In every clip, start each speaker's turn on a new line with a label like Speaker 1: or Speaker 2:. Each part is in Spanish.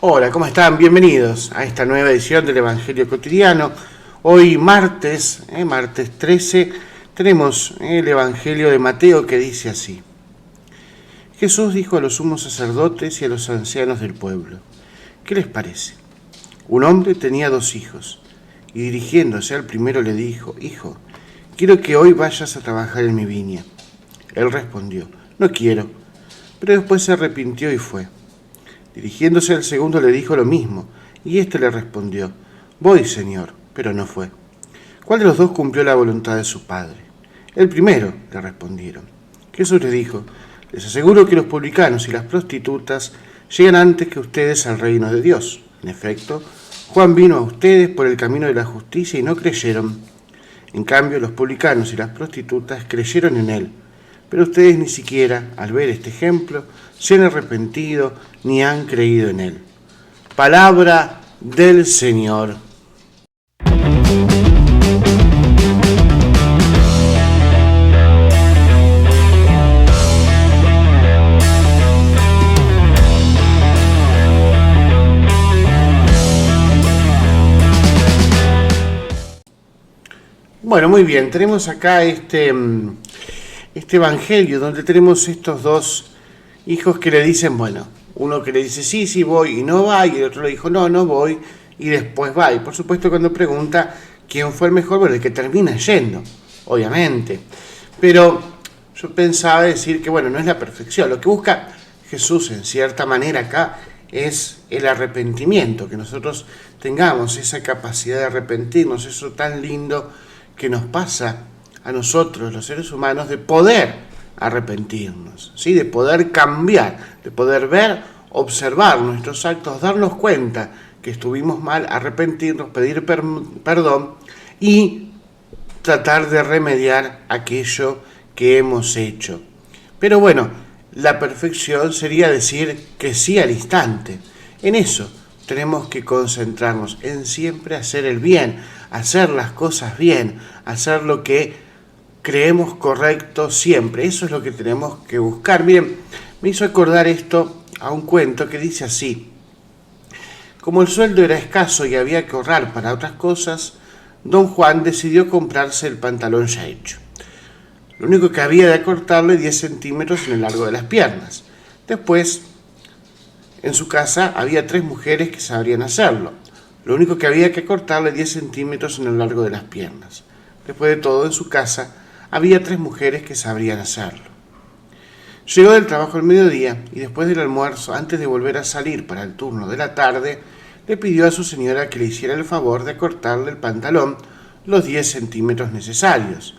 Speaker 1: Hola, ¿cómo están? Bienvenidos a esta nueva edición del Evangelio Cotidiano. Hoy martes 13, tenemos el Evangelio de Mateo que dice así. Jesús dijo a los sumos sacerdotes y a los ancianos del pueblo, ¿qué les parece? Un hombre tenía 2 hijos, y dirigiéndose al primero le dijo, Hijo, quiero que hoy vayas a trabajar en mi viña. Él respondió, no quiero, pero después se arrepintió y fue. Dirigiéndose al segundo le dijo lo mismo, y éste le respondió, voy, Señor, pero no fue. ¿Cuál de los 2 cumplió la voluntad de su padre? El primero, le respondieron. Jesús les dijo, les aseguro que los publicanos y las prostitutas llegan antes que ustedes al reino de Dios. En efecto, Juan vino a ustedes por el camino de la justicia y no creyeron. En cambio, los publicanos y las prostitutas creyeron en él. Pero ustedes ni siquiera, al ver este ejemplo, se han arrepentido ni han creído en él. Palabra del Señor. Bueno, muy bien, tenemos acá este evangelio donde tenemos estos 2 hijos que le dicen, bueno, uno que le dice sí voy y no va, y el otro le dijo no voy y después va. Y por supuesto cuando pregunta quién fue el mejor, bueno, el que termina yendo, obviamente. Pero yo pensaba decir que bueno, no es la perfección. Lo que busca Jesús en cierta manera acá es el arrepentimiento, que nosotros tengamos esa capacidad de arrepentirnos, eso tan lindo que nos pasa a nosotros, los seres humanos, de poder arrepentirnos, ¿sí? De poder cambiar, de poder ver, observar nuestros actos, darnos cuenta que estuvimos mal, arrepentirnos, pedir perdón y tratar de remediar aquello que hemos hecho. Pero bueno, la perfección sería decir que sí al instante. En eso tenemos que concentrarnos, en siempre hacer el bien, hacer las cosas bien, hacer lo que creemos correcto siempre. Eso es lo que tenemos que buscar. Miren, me hizo acordar esto a un cuento que dice así. Como el sueldo era escaso y había que ahorrar para otras cosas, don Juan decidió comprarse el pantalón ya hecho. Lo único que había de acortarle 10 centímetros en el largo de las piernas. Después, en su casa había 3 mujeres que sabrían hacerlo. Lo único que había que cortarle 10 centímetros en el largo de las piernas. Después de todo, en su casa había 3 mujeres que sabrían hacerlo. Llegó del trabajo al mediodía y después del almuerzo, antes de volver a salir para el turno de la tarde, le pidió a su señora que le hiciera el favor de cortarle el pantalón los 10 centímetros necesarios,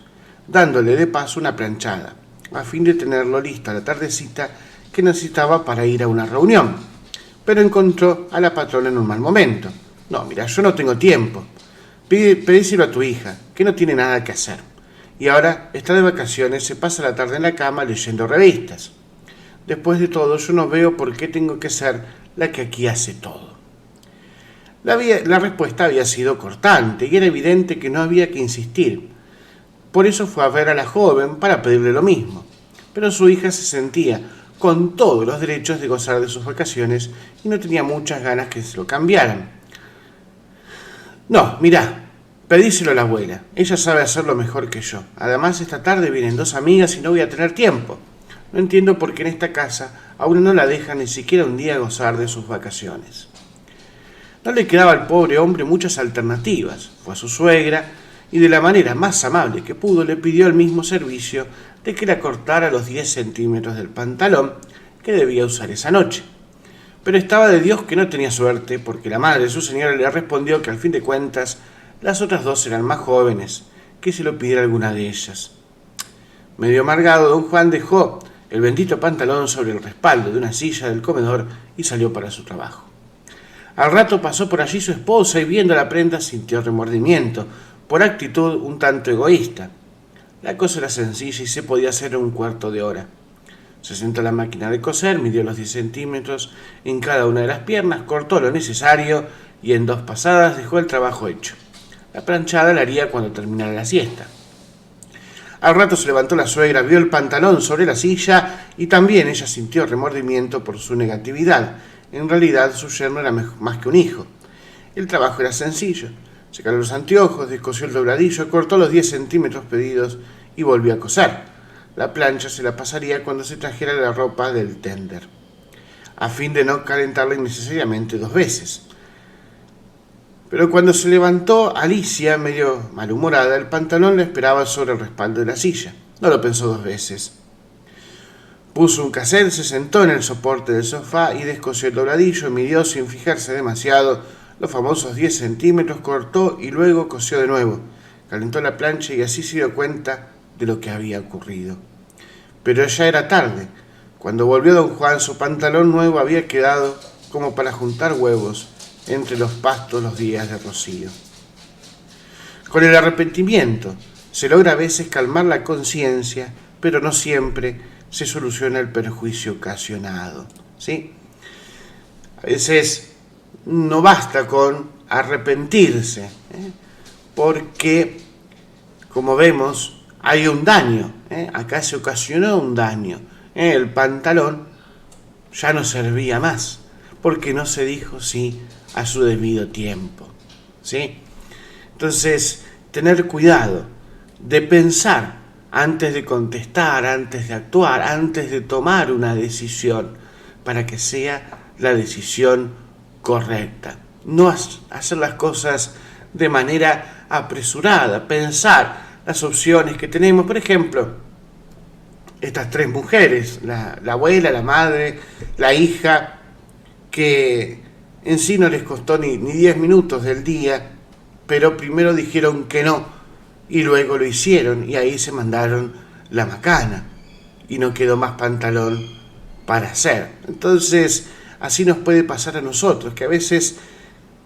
Speaker 1: dándole de paso una planchada, a fin de tenerlo listo a la tardecita que necesitaba para ir a una reunión. Pero encontró a la patrona en un mal momento. No, mira, yo no tengo tiempo. Pedíselo a tu hija, que no tiene nada que hacer. Y ahora está de vacaciones, se pasa la tarde en la cama leyendo revistas. Después de todo, yo no veo por qué tengo que ser la que aquí hace todo. La respuesta había sido cortante y era evidente que no había que insistir. Por eso fue a ver a la joven para pedirle lo mismo. Pero su hija se sentía con todos los derechos de gozar de sus vacaciones y no tenía muchas ganas que se lo cambiaran. No, mirá, pedíselo a la abuela. Ella sabe hacerlo mejor que yo. Además, esta tarde vienen 2 amigas y no voy a tener tiempo. No entiendo por qué en esta casa a uno no la dejan ni siquiera un día gozar de sus vacaciones. No le quedaba al pobre hombre muchas alternativas. Fue a su suegra y de la manera más amable que pudo le pidió el mismo servicio de que le cortara los 10 centímetros del pantalón que debía usar esa noche. Pero estaba de Dios que no tenía suerte, porque la madre de su señora le respondió que al fin de cuentas las otras 2 eran más jóvenes, que se lo pidiera alguna de ellas. Medio amargado, don Juan dejó el bendito pantalón sobre el respaldo de una silla del comedor y salió para su trabajo. Al rato pasó por allí su esposa y viendo la prenda sintió remordimiento, por actitud un tanto egoísta. La cosa era sencilla y se podía hacer en un cuarto de hora. Se sentó a la máquina de coser, midió los 10 centímetros en cada una de las piernas, cortó lo necesario y en 2 pasadas dejó el trabajo hecho. La planchada la haría cuando terminara la siesta. Al rato se levantó la suegra, vio el pantalón sobre la silla y también ella sintió remordimiento por su negatividad. En realidad su yerno era más que un hijo. El trabajo era sencillo. Se caló los anteojos, descosió el dobladillo, cortó los 10 centímetros pedidos y volvió a coser. La plancha se la pasaría cuando se trajera la ropa del tender, a fin de no calentarla innecesariamente 2 veces. Pero cuando se levantó Alicia, medio malhumorada, el pantalón la esperaba sobre el respaldo de la silla. No lo pensó 2 veces. Puso un cassette, se sentó en el soporte del sofá y descosió el dobladillo, midió sin fijarse demasiado los famosos 10 centímetros, cortó y luego cosió de nuevo. Calentó la plancha y así se dio cuenta de lo que había ocurrido. Pero ya era tarde. Cuando volvió don Juan, su pantalón nuevo había quedado como para juntar huevos entre los pastos los días de rocío. Con el arrepentimiento se logra a veces calmar la conciencia, pero no siempre se soluciona el perjuicio ocasionado, ¿sí? A veces no basta con arrepentirse, porque, como vemos, hay un daño, acá se ocasionó un daño. El pantalón ya no servía más, porque no se dijo sí a su debido tiempo, ¿sí? Entonces, tener cuidado de pensar antes de contestar, antes de actuar, antes de tomar una decisión, para que sea la decisión correcta. No hacer las cosas de manera apresurada, pensar las opciones que tenemos. Por ejemplo, estas 3 mujeres, la abuela, la madre, la hija, que en sí no les costó ni 10 minutos del día, pero primero dijeron que no y luego lo hicieron y ahí se mandaron la macana y no quedó más pantalón para hacer. Entonces, así nos puede pasar a nosotros, que a veces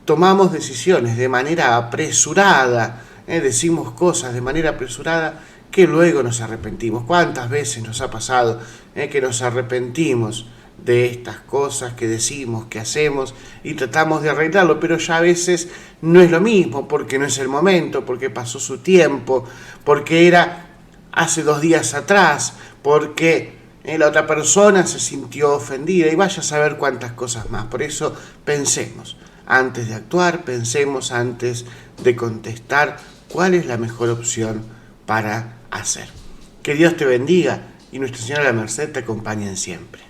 Speaker 1: tomamos decisiones de manera apresurada, decimos cosas de manera apresurada que luego nos arrepentimos. ¿Cuántas veces nos ha pasado que nos arrepentimos de estas cosas que decimos, que hacemos y tratamos de arreglarlo, pero ya a veces no es lo mismo, porque no es el momento, porque pasó su tiempo, porque era hace 2 días atrás, porque la otra persona se sintió ofendida y vaya a saber cuántas cosas más? Por eso pensemos antes de actuar, pensemos antes de contestar cuál es la mejor opción para hacer. Que Dios te bendiga y Nuestra Señora de la Merced te acompañe siempre.